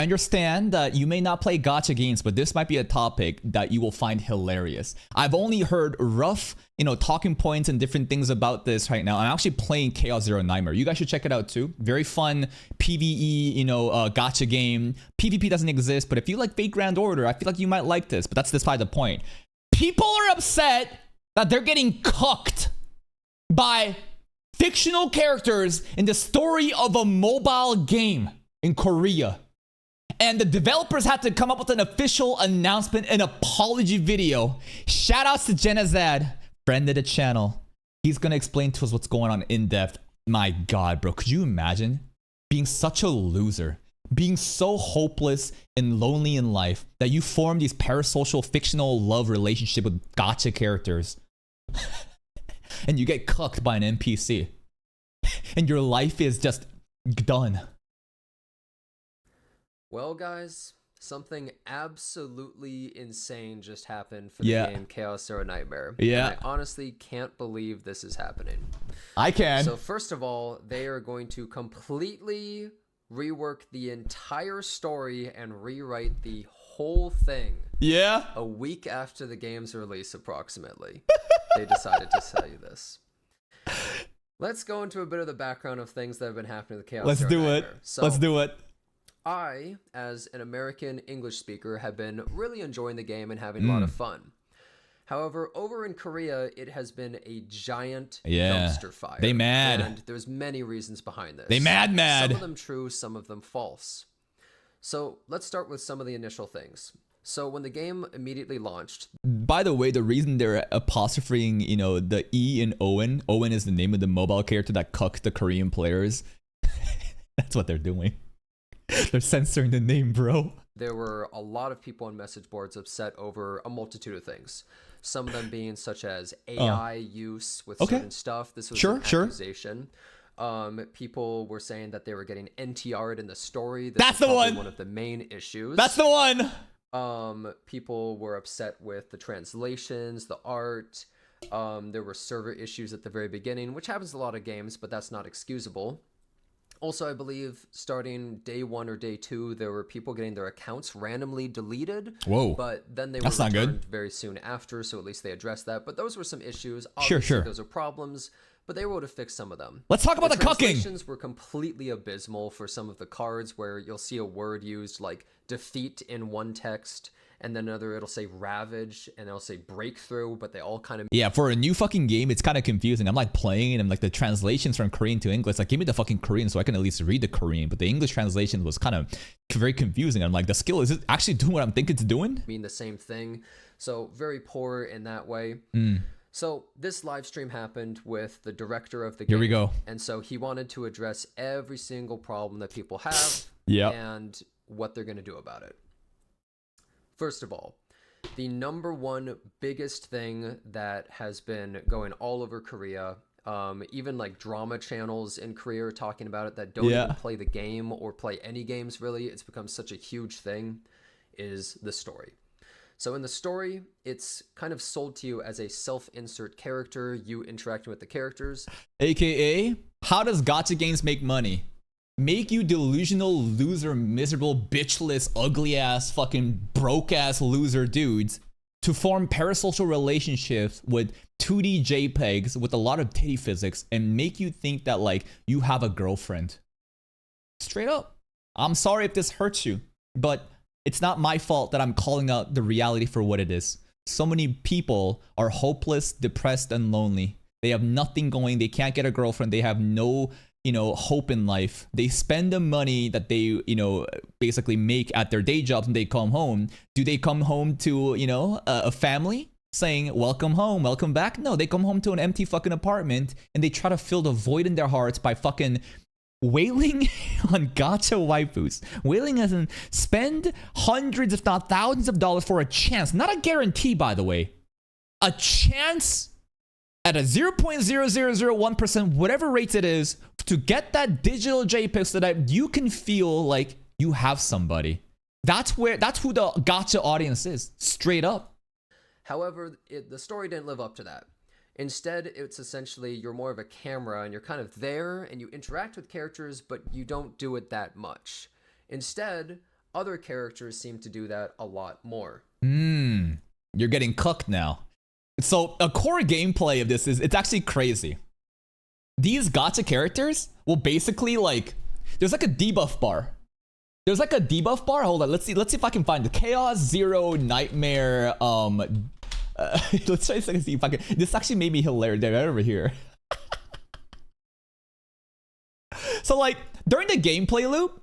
understand that you may not play gacha games, but this might be a topic that you will find hilarious. I've only heard rough, talking points and different things about this right now. I'm actually playing Chaos Zero Nightmare. You guys should check it out too. Very fun PvE, gacha game. PvP doesn't exist, but if you like Fate Grand Order, I feel like you might like this. But that's beside the point. People are upset that they're getting cucked by fictional characters in the story of a mobile game in Korea. And the developers had to come up with an official announcement and apology video. Shout outs to NTR'D, friend of the channel. He's gonna explain to us what's going on in depth. My God, bro, could you imagine being such a loser? Being so hopeless and lonely in life that you form these parasocial fictional love relationship with gacha characters. And you get cucked by an NPC. And your life is just done. Well, guys, something absolutely insane just happened for the game Chaos Zero Nightmare. Yeah. And I honestly can't believe this is happening. I can. So first of all, they are going to completely rework the entire story and rewrite the whole thing. Yeah. A week after the game's release, approximately. They decided to tell you this. Let's go into a bit of the background of things that have been happening with Chaos Zero Nightmare. Let's do it. I, as an American English speaker, have been really enjoying the game and having a lot of fun. However, over in Korea, it has been a giant dumpster fire. They mad. And there's many reasons behind this. They mad. Some of them true, some of them false. So let's start with some of the initial things. So when the game immediately launched... By the way, the reason they're apostrophing, the E in Owen is the name of the mobile character that cucked the Korean players. That's what they're doing. They're censoring the name, bro. There were a lot of people on message boards upset over a multitude of things. Some of them being such as AI use with certain stuff. This was an accusation. People were saying that they were getting NTR'd in the story. That's the one. One of the main issues. That's the one. People were upset with the translations, the art. There were server issues at the very beginning, which happens in a lot of games, but that's not excusable. Also, I believe starting day 1 or day 2, there were people getting their accounts randomly deleted. Whoa. But then they were returned very soon after, so at least they addressed that. But those were some issues. Obviously, those are problems, but they were able to fix some of them. Let's talk about the cucking. Translations were completely abysmal for some of the cards where you'll see a word used like defeat in one text, and then another it'll say ravage, and it'll say breakthrough, but they all kind of... Yeah, for a new fucking game, it's kind of confusing. I'm like playing it, and like the translations from Korean to English, like give me the fucking Korean so I can at least read the Korean, but the English translation was kind of very confusing. I'm like, the skill, is it actually doing what I'm thinking it's doing? Mean the same thing. So very poor in that way. So this live stream happened with the director of the game. Here we go. And so he wanted to address every single problem that people have and what they're going to do about it. First of all, the number one biggest thing that has been going all over Korea, even like drama channels in Korea are talking about it that don't even play the game or play any games really. It's become such a huge thing, is the story. So in the story, it's kind of sold to you as a self-insert character, you interacting with the characters. AKA, how does gacha games make money? Make you delusional, loser, miserable, bitchless, ugly-ass, fucking broke-ass loser dudes to form parasocial relationships with 2D JPEGs with a lot of titty physics and make you think that, like, you have a girlfriend. Straight up. I'm sorry if this hurts you, but it's not my fault that I'm calling out the reality for what it is. So many people are hopeless, depressed, and lonely. They have nothing going. They can't get a girlfriend. They have no... hope in life. They spend the money that they, basically make at their day jobs and they come home. Do they come home to, a family saying, welcome home, welcome back? No, they come home to an empty fucking apartment and they try to fill the void in their hearts by fucking wailing on gacha waifus. Wailing as in spend hundreds, if not thousands of dollars for a chance. Not a guarantee, by the way. A chance at a 0.0001%, whatever rates it is, to get that digital JPEG so that you can feel like you have somebody. That's who the gacha audience is, straight up. However, the story didn't live up to that. Instead, it's essentially you're more of a camera and you're kind of there and you interact with characters, but you don't do it that much. Instead, other characters seem to do that a lot more. You're getting cooked now. So a core gameplay of this is, it's actually crazy. These gacha characters will basically like, there's like a debuff bar. There's like a debuff bar. Hold on, let's see if I can find the Chaos, Zero, Nightmare. Let's try to see if I can. This actually made me hilarious. They're right over here. So like during the gameplay loop,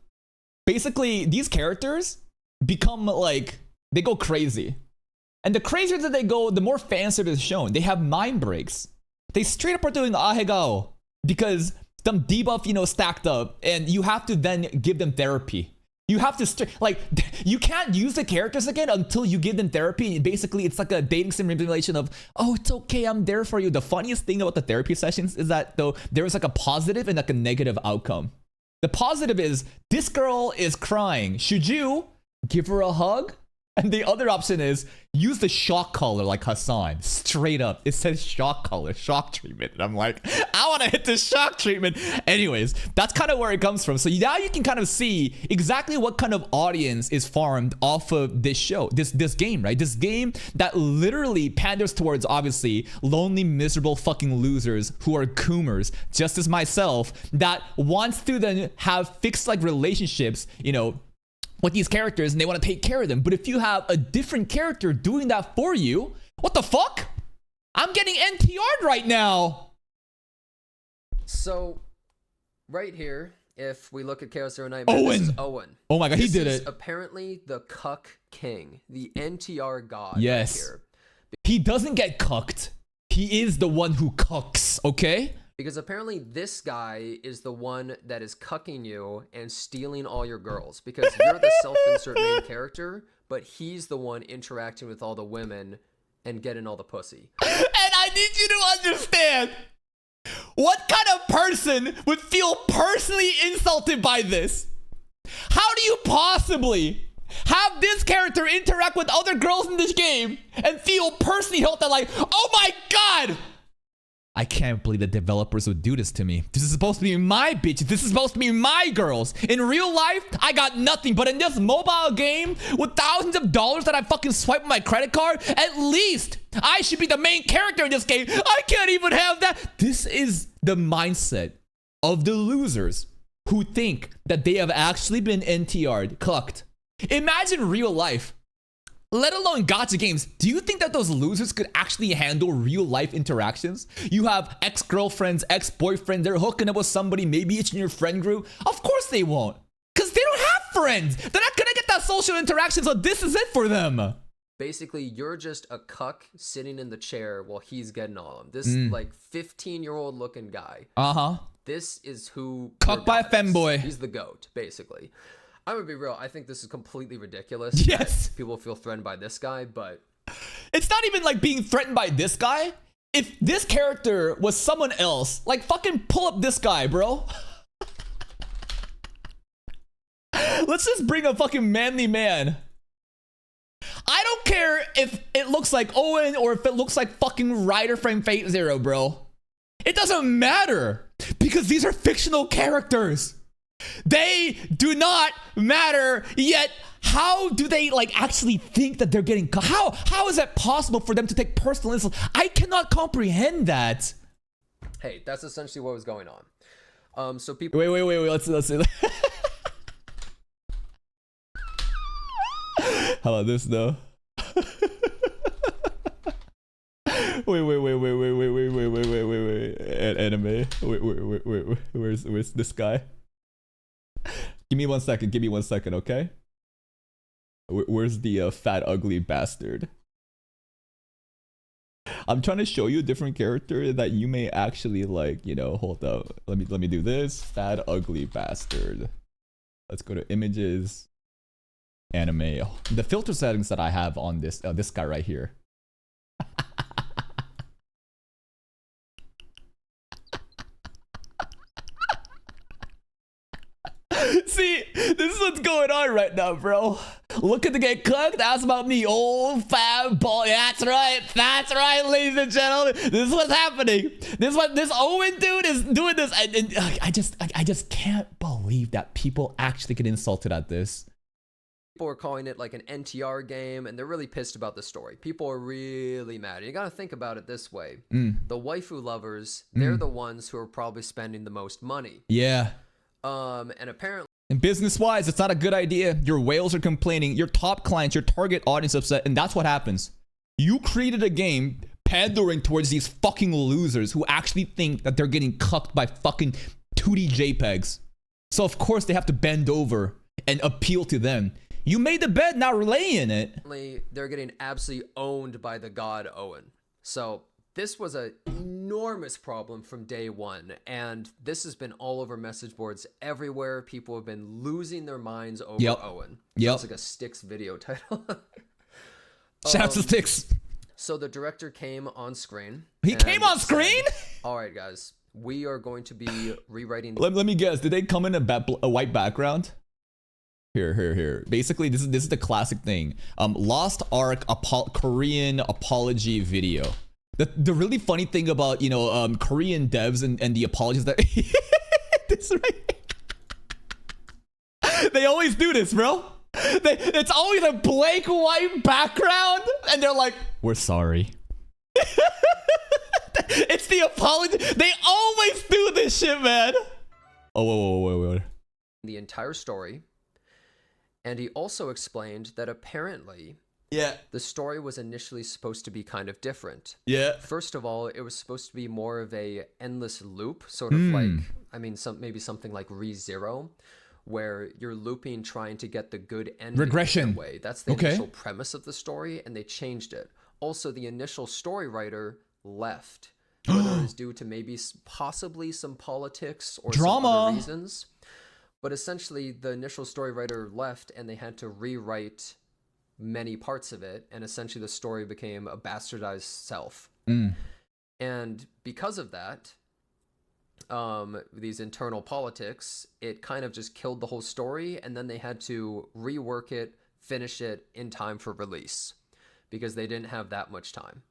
basically these characters become like, they go crazy. And the crazier that they go, the more fancier it's shown. They have mind breaks. They straight up are doing ahegao because some debuff, you know, stacked up, and you have to then give them therapy. You have to like, you can't use the characters again until you give them therapy. Basically, it's like a dating simulation of, oh, it's okay, I'm there for you. The funniest thing about the therapy sessions is that though there's like a positive and like a negative outcome. The positive is this girl is crying. Should you give her a hug? And the other option is use the shock collar like Hassan. Straight up. It says shock collar, shock treatment. And I'm like, I want to hit the shock treatment. Anyways, that's kind of where it comes from. So now you can kind of see exactly what kind of audience is farmed off of this show, this game, right? This game that literally panders towards, obviously, lonely, miserable fucking losers who are coomers, just as myself, that wants to then have fixed like relationships, you know, with these characters, and they want to take care of them. But if you have a different character doing that for you, what the fuck? I'm getting NTR'd right now. So, right here, if we look at Chaos Zero Nightmare, Owen. this is Owen. Oh my god, he did This is it. apparently the cuck king, the NTR god. Yes. Right here. He doesn't get cucked. He is the one who cucks, okay? Because apparently this guy is the one that is cucking you and stealing all your girls. Because you're the self-insert main character, but he's the one interacting with all the women and getting all the pussy. And I need you to understand, what kind of person would feel personally insulted by this? How do you possibly have this character interact with other girls in this game and feel personally hurt that like, oh my god! I can't believe the developers would do this to me. This is supposed to be my bitches. This is supposed to be my girls. In real life, I got nothing. But in this mobile game with thousands of dollars that I fucking swipe with my credit card, at least I should be the main character in this game. I can't even have that. This is the mindset of the losers who think that they have actually been NTR'd, clucked. Imagine real life. Let alone gacha games. Do you think that those losers could actually handle real life interactions? You have ex-girlfriends, ex-boyfriends, they're hooking up with somebody, maybe it's in your friend group. Of course they won't. Because they don't have friends. They're not gonna get that social interaction, so this is it for them. Basically, you're just a cuck sitting in the chair while he's getting all of them. This like 15-year-old looking guy. Uh-huh. This is who... Cucked by a femboy. He's the GOAT, basically. I'm gonna be real, I think this is completely ridiculous. Yes. People feel threatened by this guy, but... It's not even like being threatened by this guy. If this character was someone else, like fucking pull up this guy, bro. Let's just bring a fucking manly man. I don't care if it looks like Owen or if it looks like fucking Rider from Fate Zero, bro. It doesn't matter because these are fictional characters. They do not matter, yet how do they like actually think that they're getting how is that possible for them to take personal insult? I cannot comprehend that. Hey, that's essentially what was going on. So people wait, let's how about this though? wait. Anime. Wait. Where's this guy? Give me 1 second, okay? Where's the fat, ugly bastard? I'm trying to show you a different character that you may actually like, you know, hold up. Let me do this. Fat, ugly bastard. Let's go to images. Anime. The filter settings that I have on this guy right here. See, this is what's going on right now, bro. Looking to get cooked? That's about me, old fat boy. That's right, ladies and gentlemen. This is what's happening. This Owen dude is doing this. And I just can't believe that people actually get insulted at this. People are calling it like an NTR game, and they're really pissed about the story. People are really mad. And you got to think about it this way. The waifu lovers, they're the ones who are probably spending the most money. Yeah. And apparently... And business-wise, it's not a good idea. Your whales are complaining. Your top clients, your target audience upset. And that's what happens. You created a game pandering towards these fucking losers who actually think that they're getting cucked by fucking 2D JPEGs. So, of course, they have to bend over and appeal to them. You made the bed, now lay in it. They're getting absolutely owned by the god Owen. So this was an enormous problem from day one, and this has been all over message boards everywhere. People have been losing their minds over Owen. Sounds like a Styx video title. Shout out to Styx. So the director came on screen. He came on screen? All right, guys. We are going to be rewriting... Let me guess. Did they come in a white background? Here. Basically, this is the classic thing. Lost Ark Korean apology video. The really funny thing about, you know, Korean devs and the apologies that this right. They always do this, bro. It's always a blank white background, and they're like, "We're sorry." It's the apology. They always do this shit, man. Oh, wait. The entire story. And he also explained that apparently the story was initially supposed to be kind of different. First of all, it was supposed to be more of a endless loop, sort of like, I mean, maybe something like ReZero, where you're looping trying to get the good ending. Regression. Way. That's the initial premise of the story, and they changed it. Also, the initial story writer left, whether it was due to maybe possibly some politics or some other reasons. But essentially, the initial story writer left, and they had to rewrite many parts of it, and essentially the story became a bastardized self. And because of that, these internal politics, it kind of just killed the whole story, and then they had to rework it, finish it in time for release, because they didn't have that much time.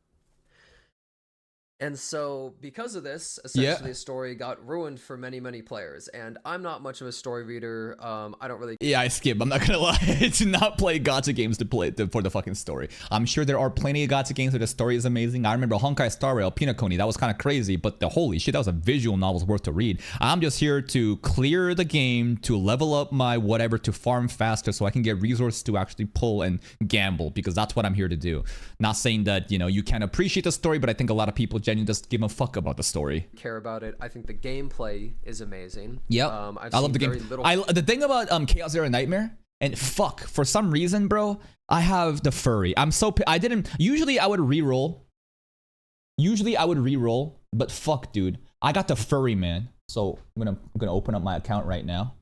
And so, because of this, essentially the story got ruined for many, many players. And I'm not much of a story reader. I don't really... Yeah, I skip. I'm not gonna lie. I do not play gacha games for the fucking story. I'm sure there are plenty of gacha games where the story is amazing. I remember Honkai Star Rail, Pinakoni. That was kind of crazy, but holy shit, that was a visual novel worth to read. I'm just here to clear the game, to level up my whatever, to farm faster so I can get resources to actually pull and gamble, because that's what I'm here to do. Not saying that, you know, you can't appreciate the story, but I think a lot of people genuinely just give a fuck about the story. Care about it. I think the gameplay is amazing. Yep. I love the game. The thing about Chaos Zero Nightmare, and fuck, for some reason, bro, I have the furry. Usually I would reroll, but fuck, dude, I got the furry, man. So I'm gonna open up my account right now.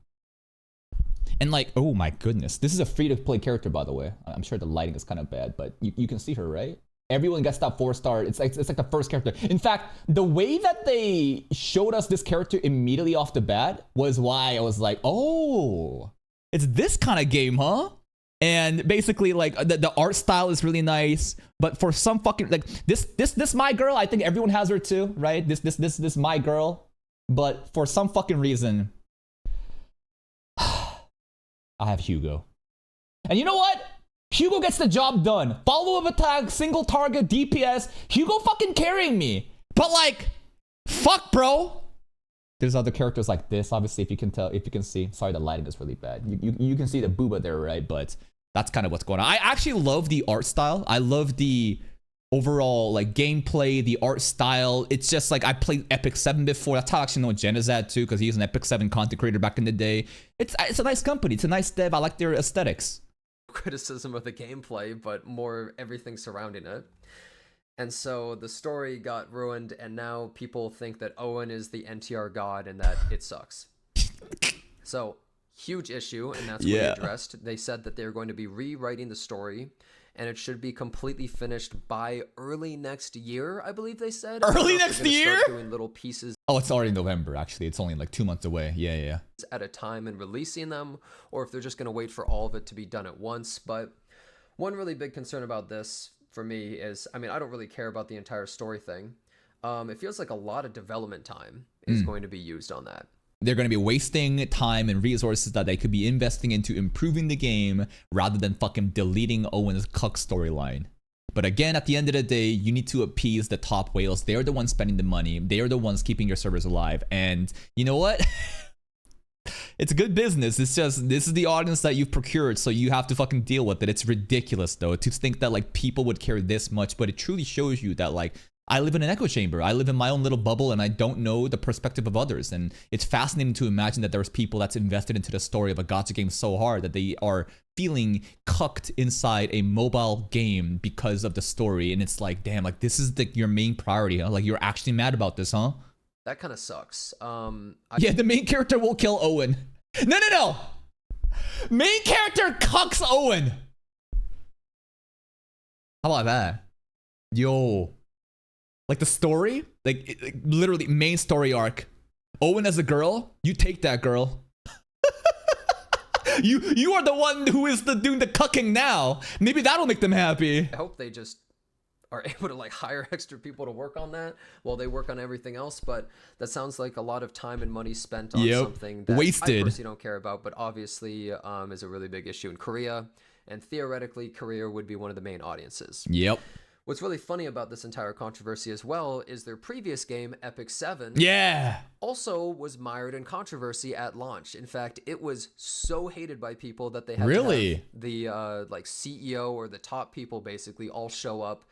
And like, oh my goodness, this is a free to play character, by the way. I'm sure the lighting is kind of bad, but you can see her, right? Everyone gets that 4-star. It's like the first character. In fact, the way that they showed us this character immediately off the bat was why I was like, oh, it's this kind of game, huh? And basically, like, the art style is really nice, but for some fucking, like, this my girl, I think everyone has her too, right? This my girl, but for some fucking reason, I have Hugo. And you know what? Hugo gets the job done. Follow-up attack, single target, DPS. Hugo fucking carrying me. But like, fuck, bro. There's other characters like this, obviously, if you can see. Sorry, the lighting is really bad. You can see the booba there, right? But that's kind of what's going on. I actually love the art style. I love the overall like gameplay, the art style. It's just like, I played Epic 7 before. That's how I actually know Jen is at too, because he's an Epic 7 content creator back in the day. It's a nice company. It's a nice dev. I like their aesthetics. Criticism of the gameplay, but more everything surrounding it. And so the story got ruined, and now people think that Owen is the NTR god and that it sucks. So, huge issue, and that's what they addressed. They said that they're going to be rewriting the story, and it should be completely finished by early next year, I believe they said. Early next year? Start doing little pieces. Oh, it's already November, actually. It's only like 2 months away. Yeah. At a time and releasing them, or if they're just going to wait for all of it to be done at once. But one really big concern about this for me is, I mean, I don't really care about the entire story thing. It feels like a lot of development time is going to be used on that. they're going to be wasting time and resources that they could be investing into improving the game rather than fucking deleting Owen's cuck storyline. But again, at the end of the day, you need to appease the top whales. They're the ones spending the money. They are the ones keeping your servers alive. And you know what? It's good business. It's just, this is the audience that you've procured, so you have to fucking deal with it. It's ridiculous, though, to think that, like, people would care this much. But it truly shows you that, like, I live in an echo chamber. I live in my own little bubble, and I don't know the perspective of others. And it's fascinating to imagine that there's people that's invested into the story of a gacha game so hard that they are feeling cucked inside a mobile game because of the story. And it's like, damn, like, this is your main priority, huh? Like, you're actually mad about this, huh? That kind of sucks. Yeah, the main character will kill Owen. No. Main character cucks Owen. How about that? Yo. Like the story, like literally main story arc. Owen as a girl, you take that, girl. you are the one who is doing the cucking now. Maybe that'll make them happy. I hope they just are able to like hire extra people to work on that while they work on everything else. But that sounds like a lot of time and money spent on something that wasted. I personally don't care about, but obviously is a really big issue in Korea. And theoretically, Korea would be one of the main audiences. Yep. What's really funny about this entire controversy as well is their previous game, Epic 7, also was mired in controversy at launch. In fact, it was so hated by people that they had to have the like CEO or the top people basically all show up,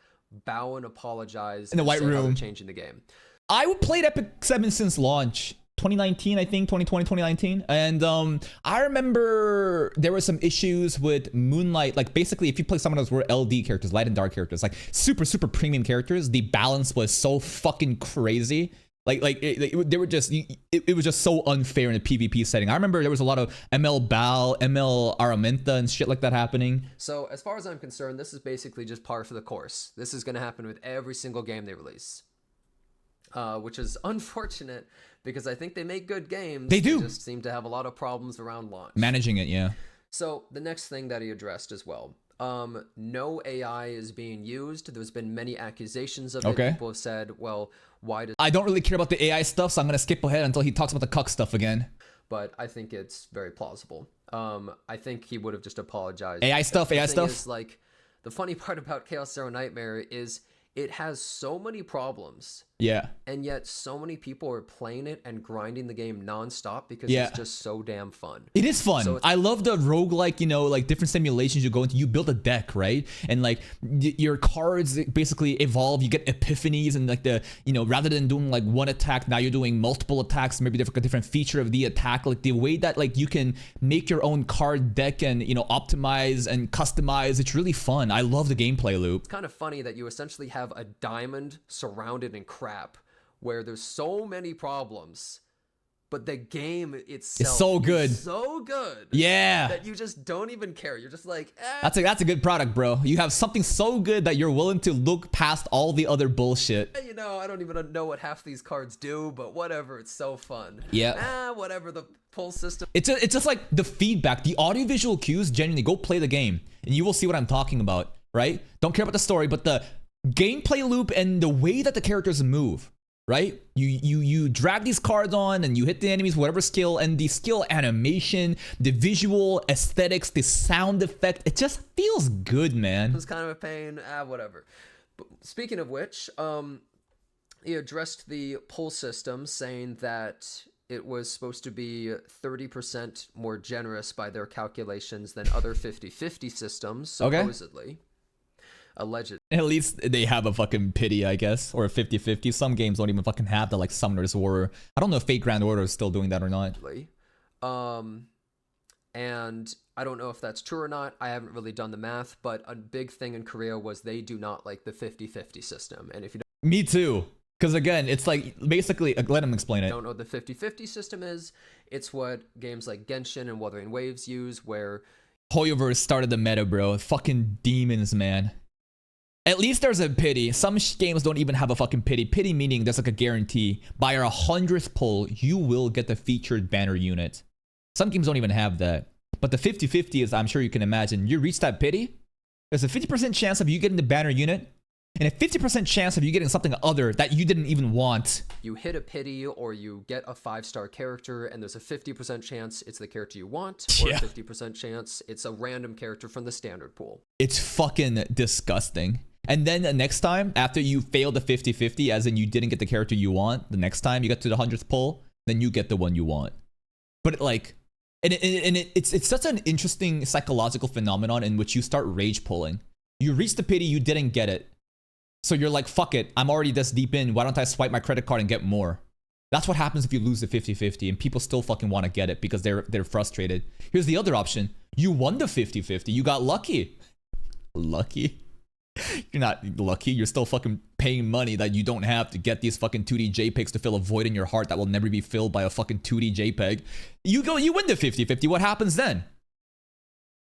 bow and apologize in the white room, changing the game. I played Epic 7 since launch. 2019, I think, 2020, 2019. And I remember there were some issues with Moonlight. Like, basically, if you play some of those were LD characters, light and dark characters, like super, super premium characters, the balance was so fucking crazy. They were just, it was just so unfair in a PvP setting. I remember there was a lot of ML Bal, ML Araminta and shit like that happening. So as far as I'm concerned, this is basically just par for the course. This is going to happen with every single game they release. Which is unfortunate because I think they make good games. They do. They just seem to have a lot of problems around launch. Managing it, yeah. So the next thing that he addressed as well. No AI is being used. There's been many accusations of it. People have said, well, why does... I don't really care about the AI stuff, so I'm going to skip ahead until he talks about the cuck stuff again. But I think it's very plausible. I think he would have just apologized. AI stuff. Is, like, the funny part about Chaos Zero Nightmare is it has so many problems. Yeah. And yet so many people are playing it and grinding the game nonstop because it's just so damn fun. It is fun. So I love the roguelike, you know, like different simulations you go into. You build a deck, right? And like your cards basically evolve. You get epiphanies and like the, you know, rather than doing like one attack, now you're doing multiple attacks, maybe a different feature of the attack. Like the way that like you can make your own card deck and, you know, optimize and customize. It's really fun. I love the gameplay loop. It's kind of funny that you essentially have a diamond surrounded in crap where there's so many problems, but the game itself is so good. Yeah. That you just don't even care. You're just like, That's a good product, bro. You have something so good that you're willing to look past all the other bullshit. You know, I don't even know what half these cards do, but whatever. It's so fun. Yeah. Whatever the pull system. It's just like the feedback, the audiovisual cues. Genuinely, go play the game, and you will see what I'm talking about. Right? Don't care about the story, but the gameplay loop and the way that the characters move, right? You drag these cards on and you hit the enemies, whatever skill, and the skill animation, the visual aesthetics, the sound effect, it just feels good, man. It's kind of a pain, whatever. But speaking of which, he addressed the pull system, saying that it was supposed to be 30% more generous by their calculations than other 50-50 systems, supposedly. Alleged. At least they have a fucking pity, I guess, or a 50-50. Some games don't even fucking have the like Summoner's War. I don't know if Fate Grand Order is still doing that or not. And I don't know if that's true or not. I haven't really done the math, but a big thing in Korea was they do not like the 50-50 system. And if you don't... Me too. Because again, it's like basically, let him explain it. Don't know what the 50-50 system is. It's what games like Genshin and Wuthering Waves use, where Hoyoverse started the meta, bro. Fucking demons, man. At least there's a pity. Some games don't even have a fucking pity. Pity meaning there's like a guarantee. By our 100th pull, you will get the featured banner unit. Some games don't even have that. But the 50-50 is, I'm sure you can imagine, you reach that pity, there's a 50% chance of you getting the banner unit. and a 50% chance of you getting something other that you didn't even want. You hit a pity or you get a 5-star character and there's a 50% chance it's the character you want, or a 50% chance it's a random character from the standard pool. It's fucking disgusting. And then the next time, after you fail the 50-50, as in you didn't get the character you want, the next time you get to the 100th pull, then you get the one you want. But like, it's such an interesting psychological phenomenon in which you start rage pulling. You reach the pity, you didn't get it. So you're like, fuck it, I'm already this deep in, why don't I swipe my credit card and get more? That's what happens if you lose the 50-50 and people still fucking want to get it because they're frustrated. Here's the other option. You won the 50-50, you got lucky. Lucky? You're not lucky. You're still fucking paying money that you don't have to get these fucking 2D JPEGs to fill a void in your heart that will never be filled by a fucking 2D JPEG. You win the 50-50. What happens then?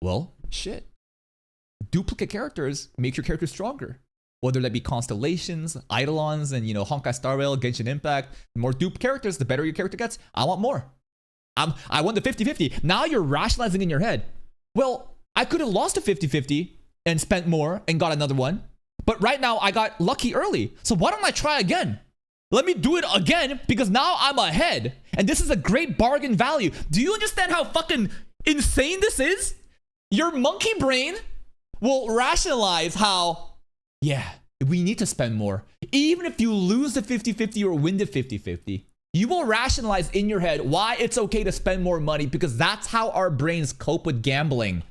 Well, shit. Duplicate characters make your character stronger. Whether that be Constellations, Eidolons, and Honkai Star Rail, Genshin Impact. The more dupe characters, the better your character gets. I want more. I won the 50-50. Now you're rationalizing in your head. Well, I could have lost a 50-50 and spent more and got another one. But right now I got lucky early. So why don't I try again? Let me do it again because now I'm ahead. And this is a great bargain value. Do you understand how fucking insane this is? Your monkey brain will rationalize how, yeah, we need to spend more. Even if you lose the 50-50 or win the 50-50, you will rationalize in your head why it's okay to spend more money because that's how our brains cope with gambling.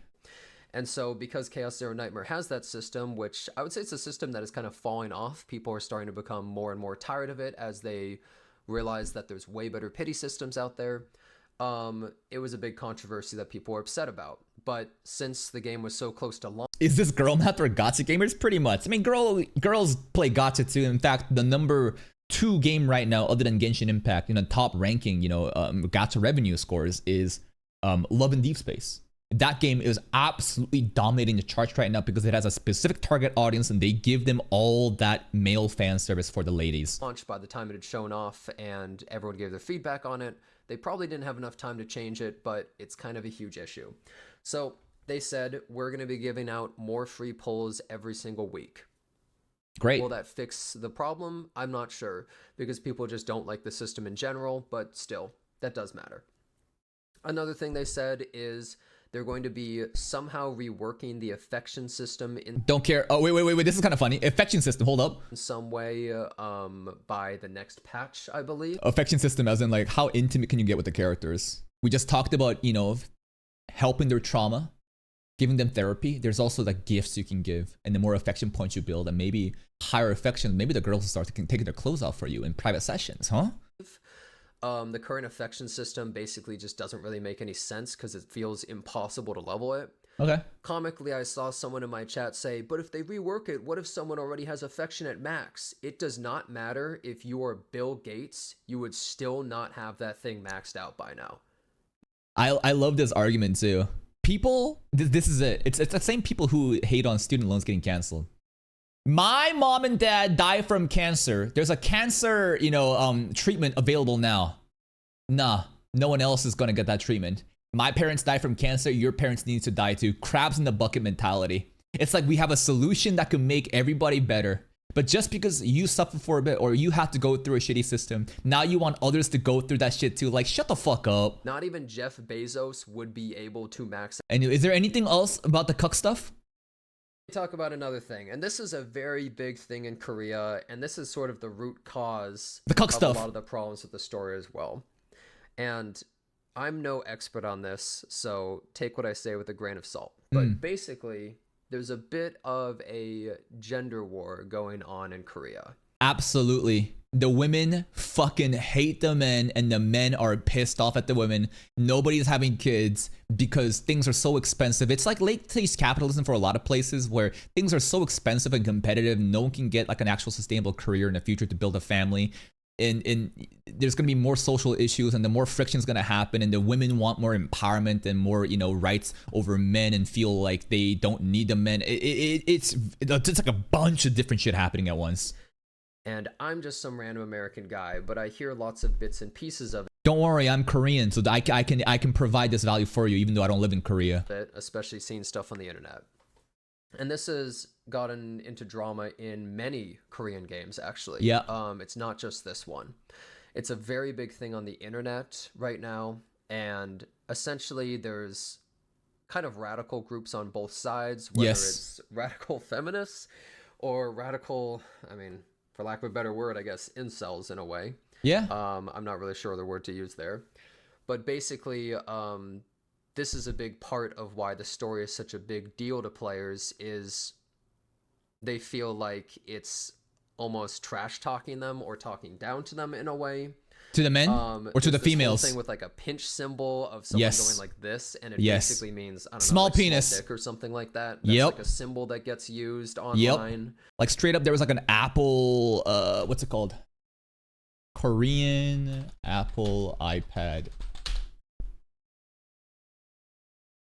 And so because Chaos Zero Nightmare has that system, which I would say it's a system that is kind of falling off, people are starting to become more and more tired of it as they realize that there's way better pity systems out there. It was a big controversy that people were upset about. But since the game was so close to launch... Is this girl math or gacha gamers? Pretty much. I mean, girls play gacha too. In fact, the number 2 game right now, other than Genshin Impact, top ranking, gacha revenue scores is Love and Deep Space. That game is absolutely dominating the charts right now because it has a specific target audience and they give them all that male fan service for the ladies. Launched by the time it had shown off and everyone gave their feedback on it. They probably didn't have enough time to change it, but it's kind of a huge issue. So they said, we're going to be giving out more free pulls every single week. Great. Will that fix the problem? I'm not sure because people just don't like the system in general, but still, that does matter. Another thing they said is they're going to be somehow reworking the affection system in... Don't care. Oh, wait. This is kind of funny. Affection system. Hold up. In some way by the next patch, I believe. Affection system as in like how intimate can you get with the characters? We just talked about, helping their trauma, giving them therapy. There's also the gifts you can give. And the more affection points you build and maybe higher affection, maybe the girls will start taking their clothes off for you in private sessions, huh? The current affection system basically just doesn't really make any sense because it feels impossible to level it. Okay. Comically, I saw someone in my chat say, but if they rework it, what if someone already has affection at max? It does not matter if you are Bill Gates, you would still not have that thing maxed out by now. I love this argument too. People, this is it. It's the same people who hate on student loans getting canceled. My mom and dad died from cancer. There's a cancer, treatment available now. Nah, no one else is gonna get that treatment. My parents died from cancer. Your parents need to die too. Crabs in the bucket mentality. It's like we have a solution that can make everybody better. But just because you suffer for a bit or you have to go through a shitty system, now you want others to go through that shit too. Like, shut the fuck up. Not even Jeff Bezos would be able to max. And is there anything else about the cuck stuff? Talk about another thing, and this is a very big thing in Korea, and this is sort of the root cause of a lot of the problems with the story as well. And I'm no expert on this, so take what I say with a grain of salt. But basically, there's a bit of a gender war going on in Korea. Absolutely. The women fucking hate the men and the men are pissed off at the women. Nobody's having kids because things are so expensive. It's like late stage capitalism for a lot of places where things are so expensive and competitive. No one can get like an actual sustainable career in the future to build a family. And there's going to be more social issues and the more friction is going to happen. And the women want more empowerment and more, rights over men and feel like they don't need the men. It's like a bunch of different shit happening at once. And I'm just some random American guy, but I hear lots of bits and pieces of it. Don't worry, I'm Korean, so I can provide this value for you, even though I don't live in Korea. Especially seeing stuff on the internet. And this has gotten into drama in many Korean games, actually. Yeah. It's not just this one. It's a very big thing on the internet right now. And essentially, there's kind of radical groups on both sides, whether it's radical feminists or radical, I mean, for lack of a better word, I guess, incels in a way. Yeah. I'm not really sure the word to use there. But basically, this is a big part of why the story is such a big deal to players, is they feel like it's almost trash talking them or talking down to them in a way. To the men or to the females? Thing with like a pinch symbol of someone going like this, and it basically means, I don't small know, like penis, small dick or something like that. That's like a symbol that gets used online. Like straight up, there was like an Apple, what's it called? Korean Apple iPad.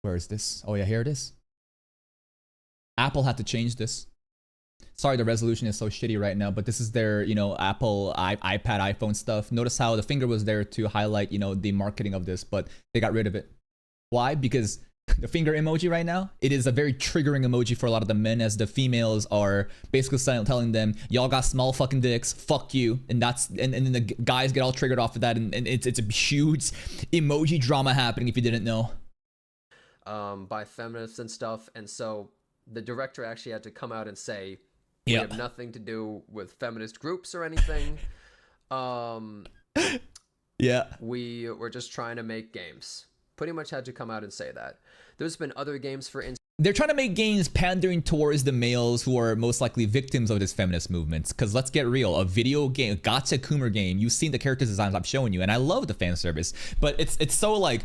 Where is this? Oh yeah, here it is. Apple had to change this. Sorry, the resolution is so shitty right now, but this is their, you know, Apple iPad, iPhone stuff. Notice how the finger was there to highlight, you know, the marketing of this, but they got rid of it. Why? Because the finger emoji right now, it is a very triggering emoji for a lot of the men, as the females are basically telling them, y'all got small fucking dicks, fuck you. And then the guys get all triggered off of that, and it's a huge emoji drama happening if you didn't know. By feminists and stuff. And so the director actually had to come out and say, we have nothing to do with feminist groups or anything. We're just trying to make games. Pretty much had to come out and say that. There's been other games, for instance. They're trying to make games pandering towards the males who are most likely victims of this feminist movement. Because let's get real, a video game, a gacha Coomer game, you've seen the character designs I'm showing you, and I love the fan service, but it's so like,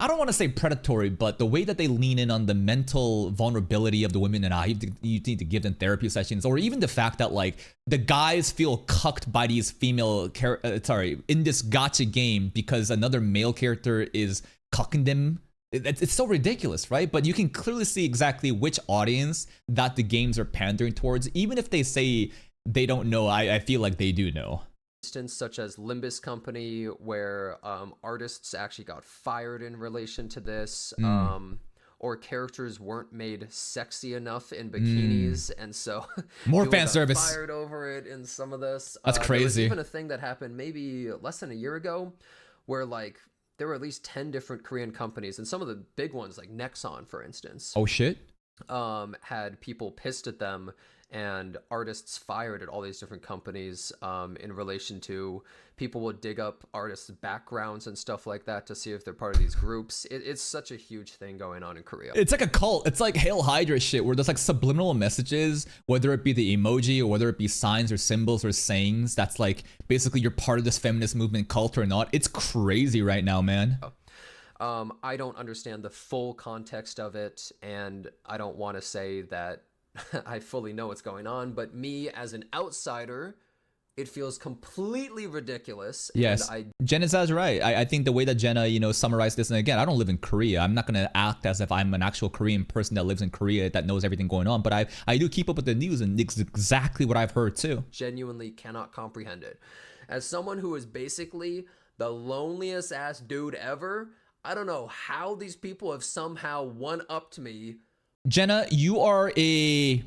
I don't want to say predatory, but the way that they lean in on the mental vulnerability of the women, and you need to give them therapy sessions, or even the fact that like the guys feel cucked by these female in this gacha game because another male character is cucking them. It's so ridiculous, right? But you can clearly see exactly which audience that the games are pandering towards. Even if they say they don't know, I feel like they do know. Instance such as Limbus Company, where artists actually got fired in relation to this, or characters weren't made sexy enough in bikinis, and so more fan service fired over it in some of this. That's crazy. There was even a thing that happened maybe less than a year ago, where like there were at least 10 different Korean companies, and some of the big ones like Nexon, for instance. Oh shit. Had people pissed at them, and artists fired at all these different companies in relation to people would dig up artists' backgrounds and stuff like that to see if they're part of these groups. It's such a huge thing going on in Korea. It's like a cult. It's like Hail Hydra shit, where there's like subliminal messages, whether it be the emoji or whether it be signs or symbols or sayings, that's like basically you're part of this feminist movement cult or not. It's crazy right now, man. I don't understand the full context of it, and I don't want to say that I fully know what's going on, but me as an outsider, it feels completely ridiculous. Yes, Jenna's right. I think the way that Jenna, you know, summarized this, and again, I don't live in Korea. I'm not going to act as if I'm an actual Korean person that lives in Korea that knows everything going on, but I do keep up with the news, and it's exactly what I've heard too. Genuinely cannot comprehend it. As someone who is basically the loneliest ass dude ever, I don't know how these people have somehow one-upped me. Jenna, you are if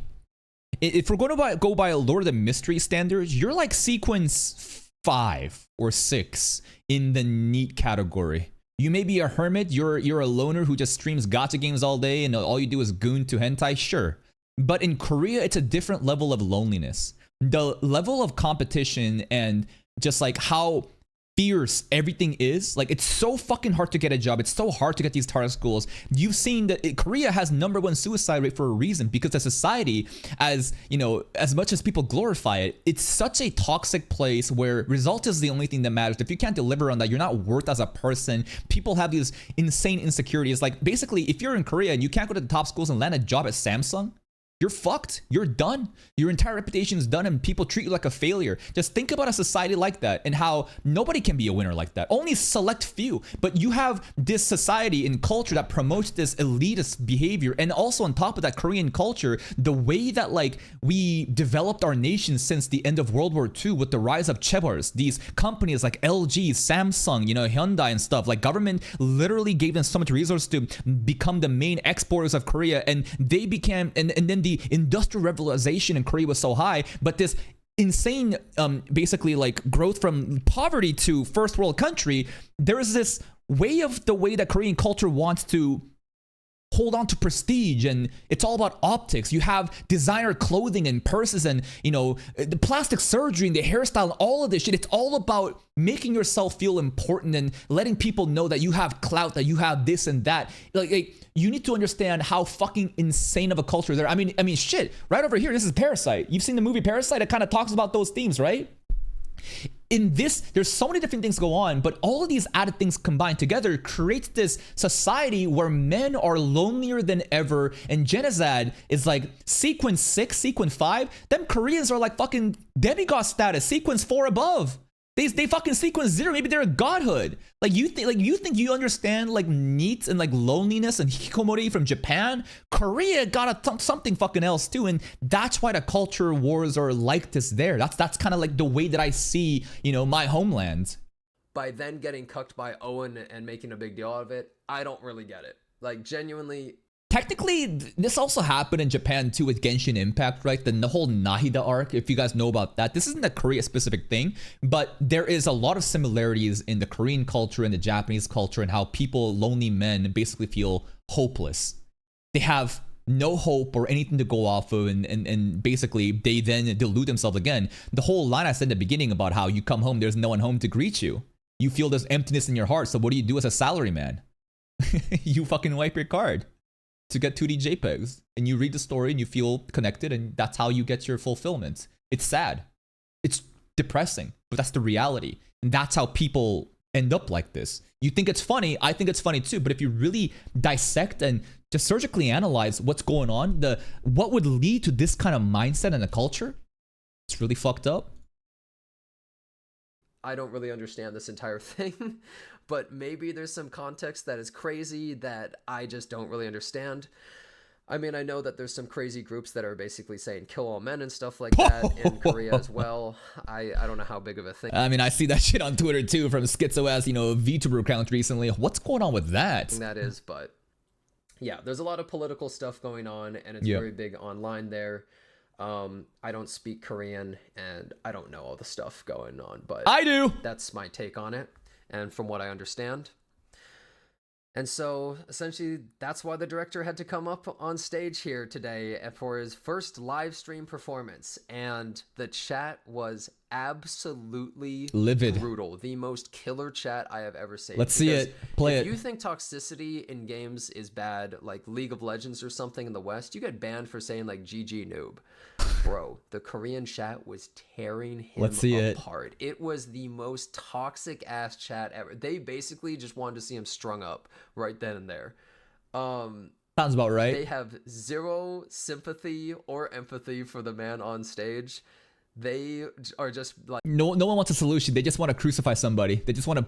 we're going to go by Lord of the Mystery standards, you're like sequence 5 or 6 in the neat category. You may be a hermit, you're a loner who just streams gacha games all day and all you do is goon to hentai, sure. But in Korea, it's a different level of loneliness. The level of competition and just like how fierce everything is, like it's so fucking hard to get a job. It's so hard to get these target schools. You've seen that Korea has #1 suicide rate for a reason, because the society, as you know, as much as people glorify it, it's such a toxic place where result is the only thing that matters. If you can't deliver on that, you're not worth as a person. People have these insane insecurities. Like basically, if you're in Korea and you can't go to the top schools and land a job at Samsung, you're fucked. You're done. Your entire reputation is done, and people treat you like a failure. Just think about a society like that and how nobody can be a winner like that. Only select few. But you have this society and culture that promotes this elitist behavior, and also on top of that, Korean culture, the way that like we developed our nation since the end of World War II with the rise of chaebols, these companies like LG, Samsung, you know, Hyundai and stuff. Like government literally gave them so much resources to become the main exporters of Korea, and they became, and then the the industrial revolution in Korea was so high, but this insane basically like growth from poverty to first world country, there is this way that Korean culture wants to hold on to prestige, and it's all about optics. You have designer clothing and purses and, you know, the plastic surgery and the hairstyle and all of this shit. It's all about making yourself feel important and letting people know that you have clout, that you have this and that. Like you need to understand how fucking insane of a culture there. I mean, shit, right over here, this is Parasite. You've seen the movie Parasite? It kind of talks about those themes, right? In this, there's so many different things go on, but all of these added things combined together creates this society where men are lonelier than ever, and genocide is like sequence 6, sequence 5. Them Koreans are like fucking demigod status, sequence 4 above. They fucking sequence 0. Maybe they're a godhood. Like you think you understand like needs and like loneliness and hikikomori from Japan? Korea got something fucking else too, and that's why the culture wars are like this there. That's kind of like the way that I see, you know, my homeland. By then getting cucked by Owen and making a big deal out of it, I don't really get it. Like genuinely. Technically, this also happened in Japan too with Genshin Impact, right? The whole Nahida arc, if you guys know about that. This isn't a Korea-specific thing, but there is a lot of similarities in the Korean culture and the Japanese culture and how people, lonely men, basically feel hopeless. They have no hope or anything to go off of, and basically they then delude themselves again. The whole line I said in the beginning about how you come home, there's no one home to greet you. You feel this emptiness in your heart, so what do you do as a salaryman? You fucking wipe your card to get 2D JPEGs, and you read the story and you feel connected, and that's how you get your fulfillment. It's sad. It's depressing, but that's the reality. And that's how people end up like this. You think it's funny, I think it's funny too, but if you really dissect and just surgically analyze what's going on, what would lead to this kind of mindset and a culture, it's really fucked up. I don't really understand this entire thing, but maybe there's some context that is crazy that I just don't really understand. I mean, I know that there's some crazy groups that are basically saying kill all men and stuff like that in Korea as well. I don't know how big of a thing. I mean, I see that shit on Twitter too from schizo-ass, you know, VTuber account recently. What's going on with that? That is, but yeah, there's a lot of political stuff going on, and it's very big online there. I don't speak Korean and I don't know all the stuff going on, but I do. That's my take on it, and from what I understand. And so essentially that's why the director had to come up on stage here today for his first live stream performance, and the chat was absolutely livid, brutal. The most killer chat I have ever seen. Let's see it. Play it. If you think toxicity in games is bad, like League of Legends or something in the West, you get banned for saying like GG noob. Bro, the Korean chat was tearing him apart. It was the most toxic ass chat ever. They basically just wanted to see him strung up right then and there. Sounds about right. They have zero sympathy or empathy for the man on stage. They are just like, no one wants a solution. They just want to crucify somebody. They just want to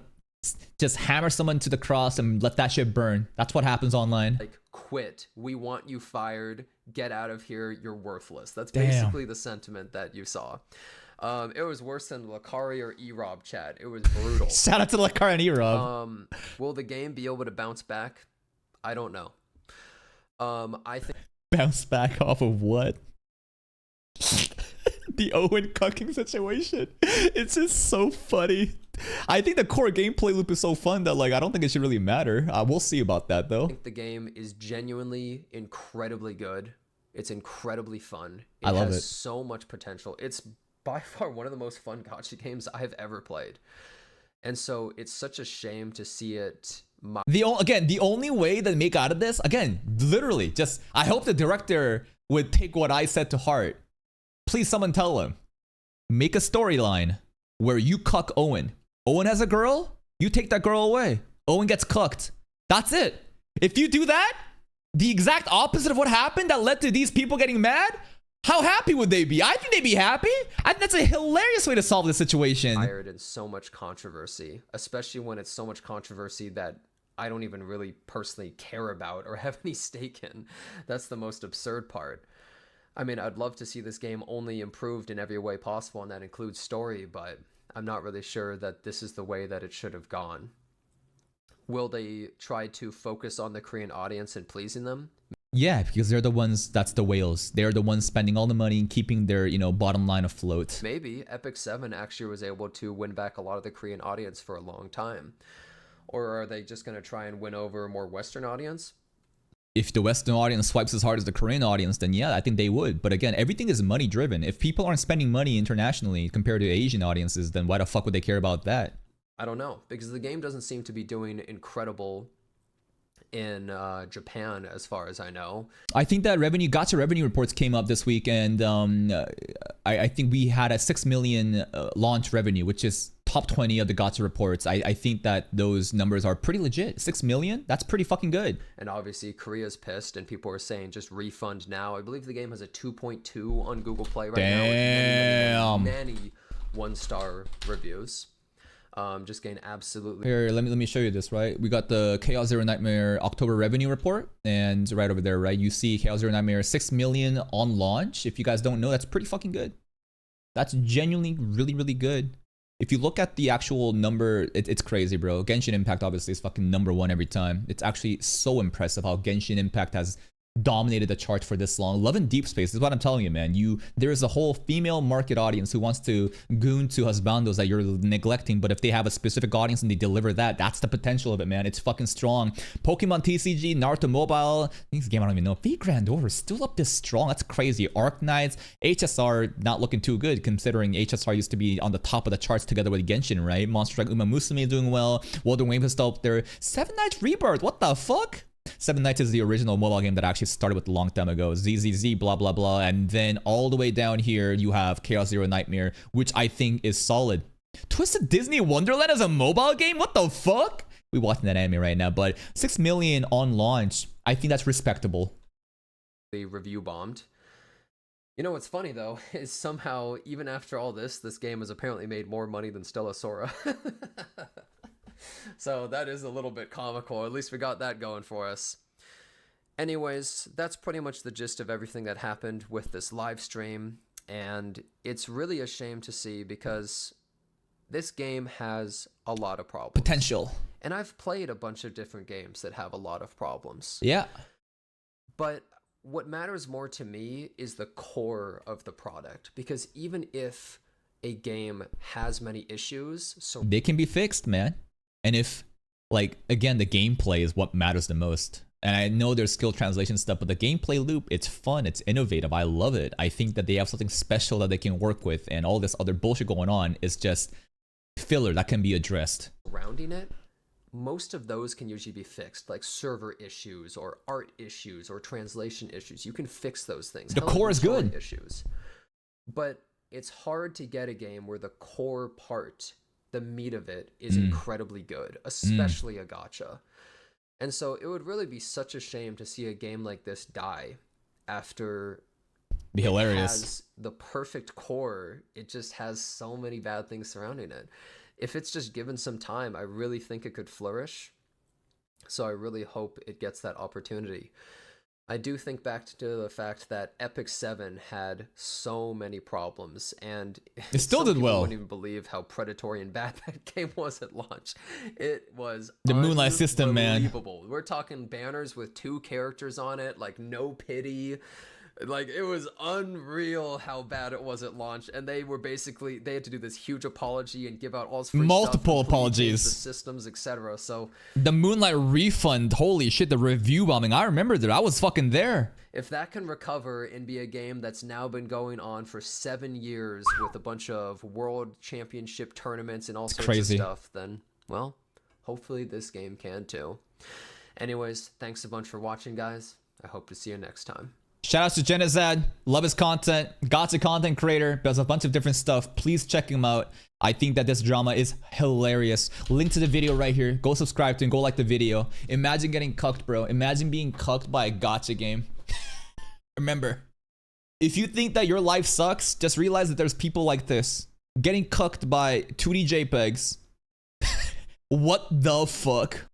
just hammer someone to the cross and let that shit burn. That's what happens online. Like, quit. We want you fired. Get out of here. You're worthless. That's basically the sentiment that you saw. It was worse than Lakari or E-Rob chat. It was brutal. Shout out to Lakari and E-Rob. Will the game be able to bounce back? I don't know. I think bounce back off of what? The Owen cucking situation. It's just so funny. I think the core gameplay loop is so fun that like I don't think it should really matter. We'll see about that though. I think the game is genuinely incredibly good. It's incredibly fun. I love it. Has so much potential. It's by far one of the most fun gacha games I've ever played. And so it's such a shame to see it. The only way that make out of this, again, literally, just I hope the director would take what I said to heart. Please, someone tell him. Make a storyline where you cuck Owen. Owen has a girl, you take that girl away. Owen gets cucked. That's it. If you do that, the exact opposite of what happened that led to these people getting mad, how happy would they be? I think they'd be happy. I think that's a hilarious way to solve the situation. Mired in so much controversy, especially when it's so much controversy that I don't even really personally care about or have any stake in. That's the most absurd part. I mean, I'd love to see this game only improved in every way possible, and that includes story, but I'm not really sure that this is the way that it should have gone. Will they try to focus on the Korean audience and pleasing them? Yeah, because they're the ones, that's the whales. They're the ones spending all the money and keeping their, you know, bottom line afloat. Maybe Epic 7 actually was able to win back a lot of the Korean audience for a long time. Or are they just going to try and win over a more Western audience? If the Western audience swipes as hard as the Korean audience, then yeah, I think they would. But again, everything is money driven. If people aren't spending money internationally compared to Asian audiences, then why the fuck would they care about that? I don't know, because the game doesn't seem to be doing incredible in Japan, as far as I know. I think that GACHA revenue reports came up this week, and I think we had a 6 million launch revenue, which is top 20 of the GACHA reports. I think that those numbers are pretty legit. 6 million? That's pretty fucking good. And obviously, Korea's pissed, and people are saying just refund now. I believe the game has a 2.2 on Google Play right now. With many one-star reviews. Just getting absolutely... Here, let me show you this, right? We got the Chaos Zero Nightmare October revenue report, and right over there, right, you see Chaos Zero Nightmare 6 million on launch. If you guys don't know, that's pretty fucking good. That's genuinely really, really good. If you look at the actual number, it's crazy, bro. Genshin Impact obviously is fucking #1 every time. It's actually so impressive how Genshin Impact has dominated the charts for this long. Love and Deep Space is what I'm telling you, man. There is a whole female market audience who wants to goon to husbandos that you're neglecting, but if they have a specific audience and they deliver that, that's the potential of it, man. It's fucking strong. Pokemon TCG, Naruto Mobile, this game I don't even know. V Grand Order is still up this strong. That's crazy. Arc Knights, HSR not looking too good considering HSR used to be on the top of the charts together with Genshin, right? Monster Strike Uma Musume doing well. Golden Wave is still up there. Seven Knights Rebirth, what the fuck? Seven Knights is the original mobile game that actually started with a long time ago. ZZZ, blah, blah, blah. And then all the way down here, you have Chaos Zero Nightmare, which I think is solid. Twisted Disney Wonderland as a mobile game? What the fuck? We're watching that anime right now, but 6 million on launch, I think that's respectable. The review bombed. You know what's funny, though, is somehow, even after all this game has apparently made more money than Stella Sora. So that is a little bit comical. At least we got that going for us. Anyways, that's pretty much the gist of everything that happened with this live stream. And it's really a shame to see because this game has a lot of problems. Potential. And I've played a bunch of different games that have a lot of problems. Yeah. But what matters more to me is the core of the product. Because even if a game has many issues... they can be fixed, man. And if, like, again, the gameplay is what matters the most. And I know there's skill translation stuff, but the gameplay loop, it's fun, it's innovative, I love it. I think that they have something special that they can work with, and all this other bullshit going on is just filler that can be addressed. Surrounding it, most of those can usually be fixed, like server issues, or art issues, or translation issues. You can fix those things. The core is good. Issues. But it's hard to get a game where the core part... the meat of it is incredibly good, especially a gacha. And so it would really be such a shame to see a game like this die after be hilarious. It has the perfect core. It just has so many bad things surrounding it. If it's just given some time, I really think it could flourish. So I really hope it gets that opportunity. I do think back to the fact that Epic 7 had so many problems, and it still did well. I wouldn't even believe how predatory and bad that game was at launch. It was the Moonlight system, man. We're talking banners with 2 characters on it, like no pity. Like, it was unreal how bad it was at launch, and they had to do this huge apology and give out all this free multiple stuff, apologies, the systems, etc. So the Moonlight refund, holy shit, the review bombing, I remember that. I was fucking there. If that can recover and be a game that's now been going on for 7 years with a bunch of world championship tournaments and all sorts of stuff, then, well, hopefully this game can too. Anyways, thanks a bunch for watching, guys. I hope to see you next time. Shout out to Genozad. Love his content. Gacha content creator. Does a bunch of different stuff. Please check him out. I think that this drama is hilarious. Link to the video right here. Go subscribe to him. Go like the video. Imagine getting cucked, bro. Imagine being cucked by a gacha game. Remember, if you think that your life sucks, just realize that there's people like this. Getting cucked by 2D JPEGs. What the fuck?